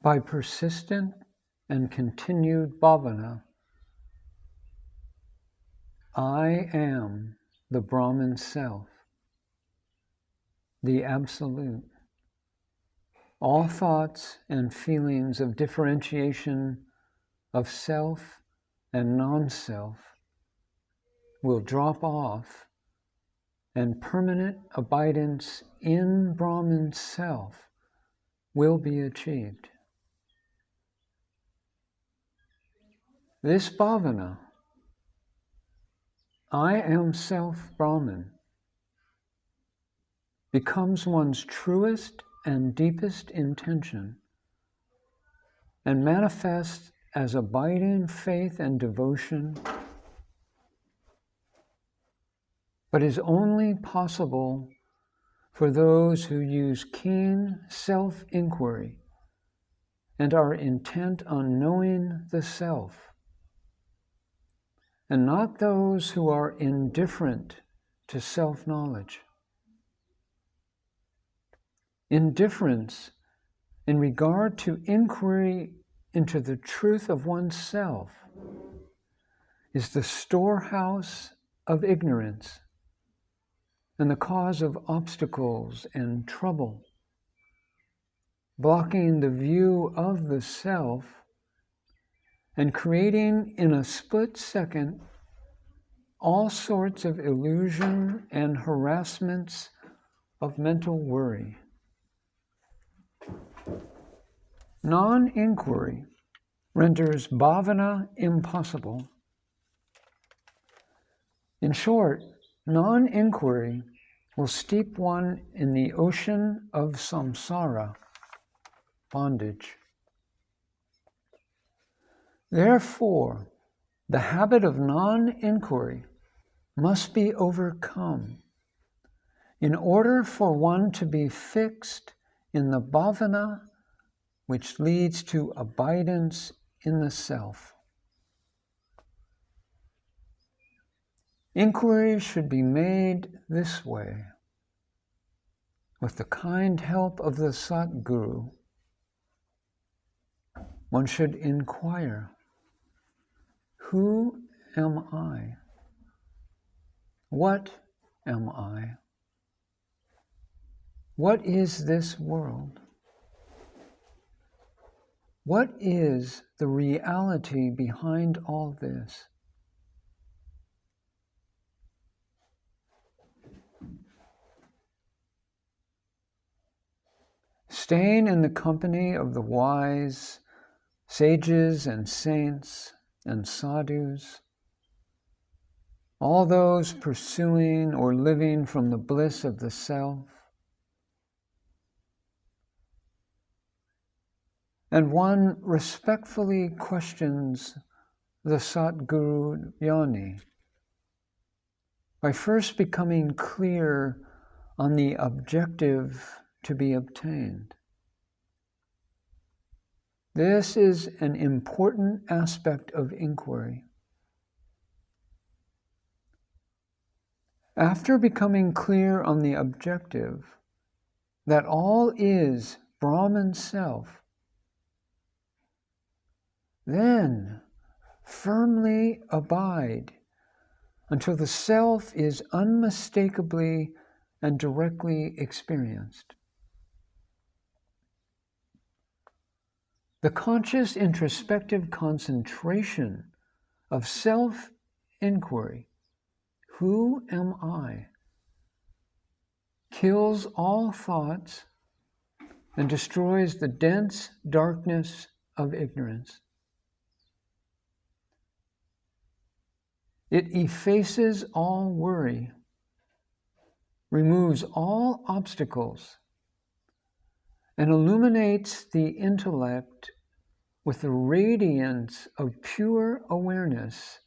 By persistent and continued bhavana, I am the Brahman self, the Absolute. All thoughts and feelings of differentiation of self and non-self will drop off, and permanent abidance in Brahman self will be achieved. This bhavana, I am self-Brahman, becomes one's truest and deepest intention and manifests as abiding faith and devotion, but is only possible for those who use keen self-inquiry and are intent on knowing the self, and not those who are indifferent to self-knowledge. Indifference in regard to inquiry into the truth of oneself is the storehouse of ignorance and the cause of obstacles and trouble, blocking the view of the self and creating in a split second all sorts of illusion and harassments of mental worry. Non-inquiry renders bhavana impossible. In short, non-inquiry will steep one in the ocean of samsara, bondage. Therefore, the habit of non-inquiry must be overcome in order for one to be fixed in the bhavana which leads to abidance in the self. Inquiry should be made this way, with the kind help of the Satguru. One should inquire, who am I? What am I? What is this world? What is the reality behind all this? Staying in the company of the wise, sages and saints and sadhus, all those pursuing or living from the bliss of the self, and one respectfully questions the Satguru Jnani by first becoming clear on the objective to be obtained. This is an important aspect of inquiry. After becoming clear on the objective, that all is Brahman self, then firmly abide until the self is unmistakably and directly experienced. The conscious introspective concentration of self-inquiry, who am I, kills all thoughts and destroys the dense darkness of ignorance. It effaces all worry, removes all obstacles, and illuminates the intellect with the radiance of pure awareness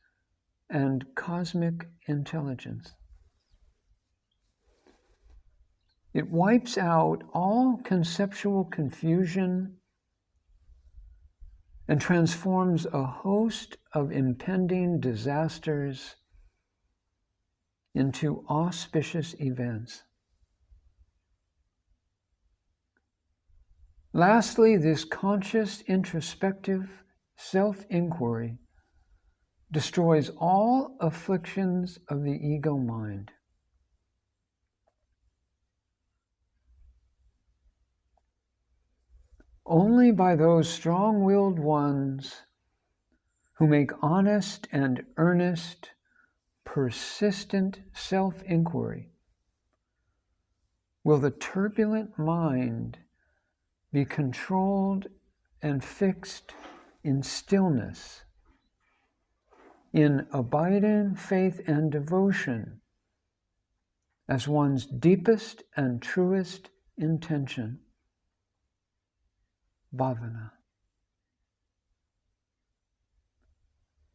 and cosmic intelligence. It wipes out all conceptual confusion and transforms a host of impending disasters into auspicious events. Lastly, this conscious, introspective self-inquiry destroys all afflictions of the ego mind. Only by those strong-willed ones who make honest and earnest, persistent self-inquiry will the turbulent mind be controlled and fixed in stillness, in abiding faith and devotion as one's deepest and truest intention, bhavana.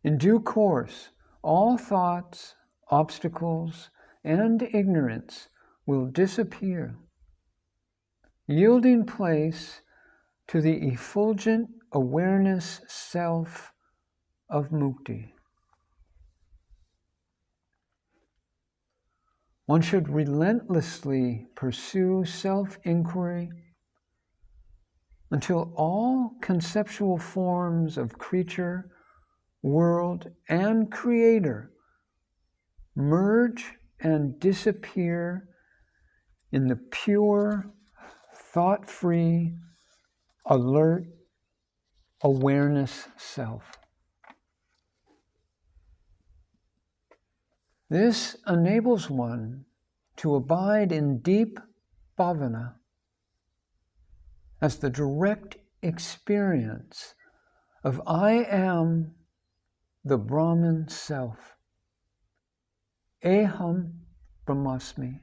In due course, all thoughts, obstacles, and ignorance will disappear, yielding place to the effulgent awareness self of mukti. One should relentlessly pursue self-inquiry until all conceptual forms of creature, world, and creator merge and disappear in the pure, thought-free, alert awareness self. This enables one to abide in deep bhavana as the direct experience of I am the Brahman self. Eham Brahmasmi.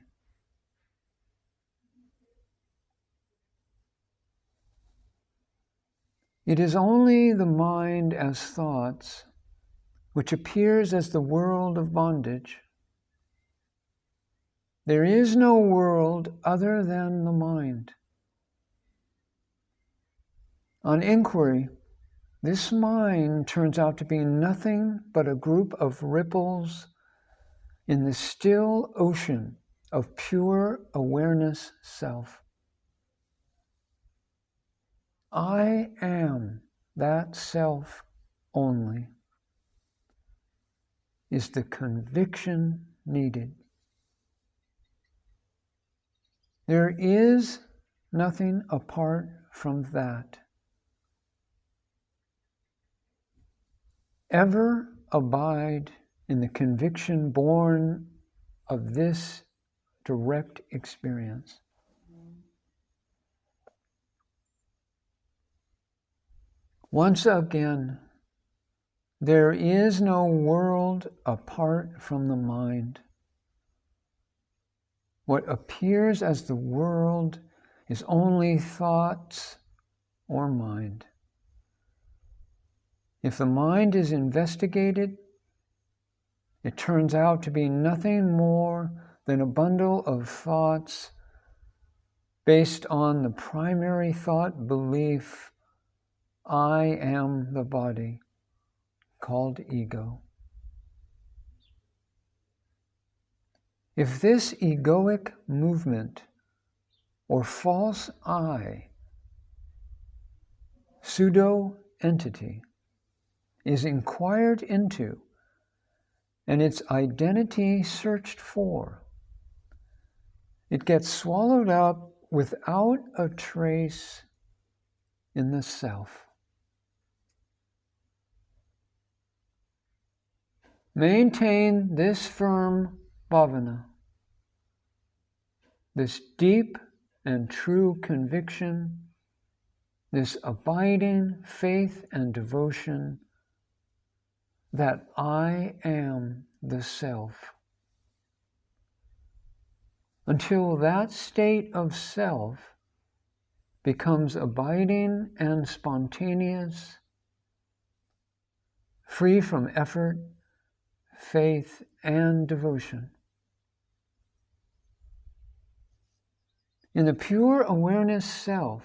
It is only the mind as thoughts which appears as the world of bondage. There is no world other than the mind. On inquiry, this mind turns out to be nothing but a group of ripples in the still ocean of pure awareness self. I am that self only is the conviction needed. There is nothing apart from that. Ever abide in the conviction born of this direct experience. Once again, there is no world apart from the mind. What appears as the world is only thoughts or mind. If the mind is investigated, it turns out to be nothing more than a bundle of thoughts based on the primary thought belief, I am the body, called ego. If this egoic movement or false I, pseudo-entity, is inquired into and its identity searched for, it gets swallowed up without a trace in the self. Maintain this firm bhavana, this deep and true conviction, this abiding faith and devotion that I am the self. Until that state of self becomes abiding and spontaneous, free from effort, faith, and devotion. In the pure awareness self,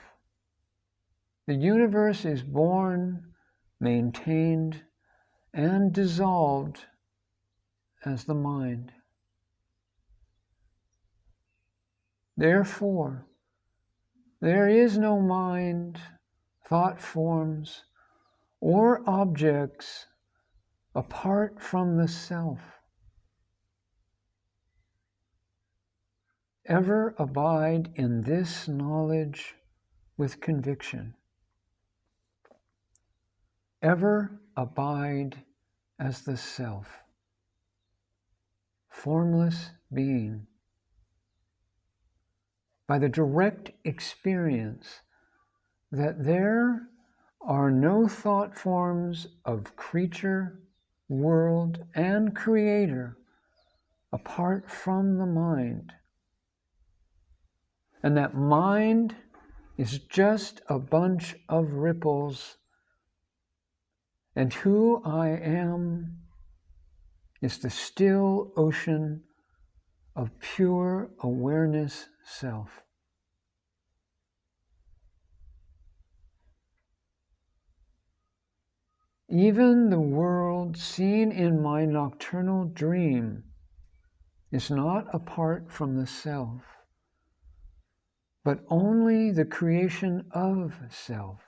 the universe is born, maintained, and dissolved as the mind. Therefore, There is no mind, thought forms, or objects apart from the self. Ever abide in this knowledge with conviction. Ever abide as the self, formless being, by the direct experience that there are no thought forms of creature, world, and creator apart from the mind, and that mind is just a bunch of ripples, and who I am is the still ocean of pure awareness self. Even the world seen in my nocturnal dream is not apart from the self, but only the creation of self.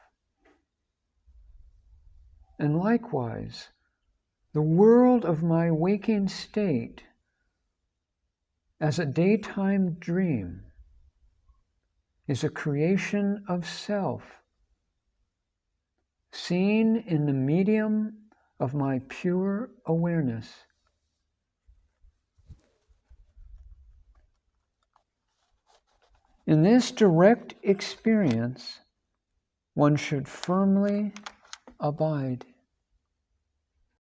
And likewise, the world of my waking state as a daytime dream is a creation of self, seen in the medium of my pure awareness. In this direct experience, one should firmly abide.